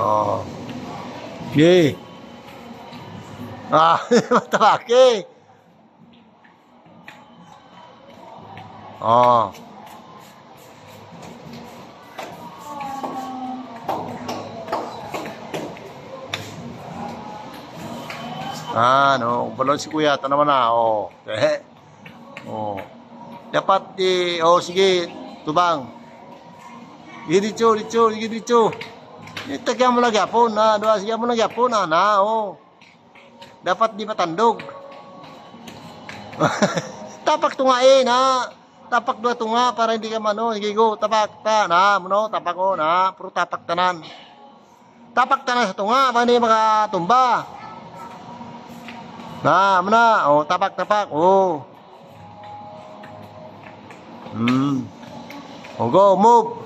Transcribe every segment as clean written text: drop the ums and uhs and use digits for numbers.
Oh. Yay. Ah, matapake. Oh. Ah, no, balon si kuya, ito naman na, oh. Oh. Dapat oh sige, tubang. Dito, dito. Itagyan mo lagi po na, doa siya mo lagi po na, oh. Dapat di matandog. Tapak tunga na. Tapak dua tunga para hindi ka mano, sige go, tapak ta na, no, tapak ko na, puro tapak tanan. Tapak tanan sa tunga para hindi makatumba. Na, mana, oh, tapak, oh. Oh, go, move.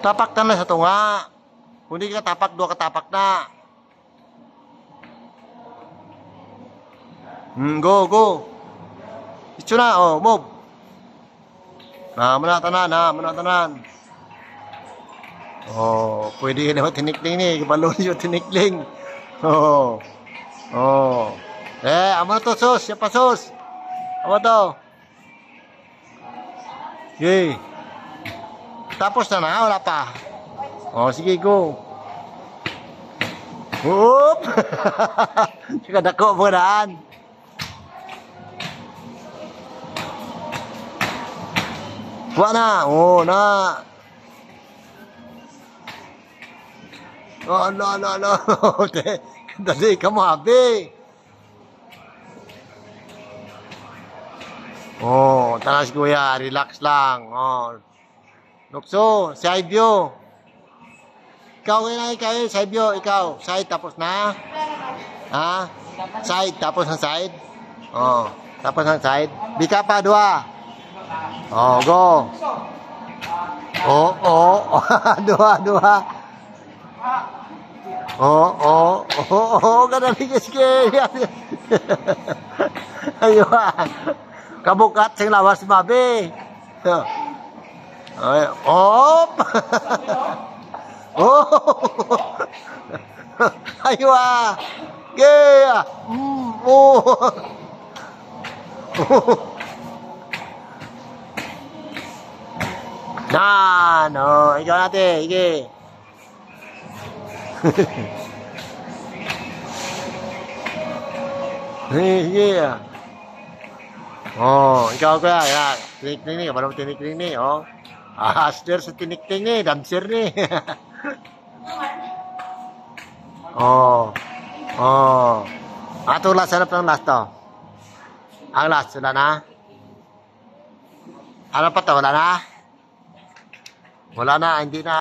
Tapak na sa tunga. Kung hindi ka tapak, dua ka tapak na. Go. Ito na, oh, move. Na, mana tanan. Oh, pwede naman tinikling ni, balon yung tinikling. Oh. Amo na to, sus, siya pa sus. Amo to. Yay. Tapos na, wala pa. Oh, sige, go. Oop! Sika dako mo daan. Wala na, oh, na. Oh, no. Dali ka mabi. Oh, tanas kuya, relax lang. Oh. Lukso, side view. Ikaw, side view, ikaw. Side tapos na. Ha? Side tapos ng side. Oh, tapos ng side. Bika pa dua. Oh, go. Oh. Dua. Oh, ganun sige. Ayo. Kabukat sing lawas babe. Ay, op. Oh. Ayo. Ge. Oh. Nah, no, ikaw natin, sige. Yeah. Oh, ikaw kuya, ya. Tinikling ni, baru tinikling ni, oh. Asder sa tinikling ni, dancer ni. Oh. Ato last hanap ng last to. Ang last, wala na? Ano pa to, wala na? Wala na, hindi na.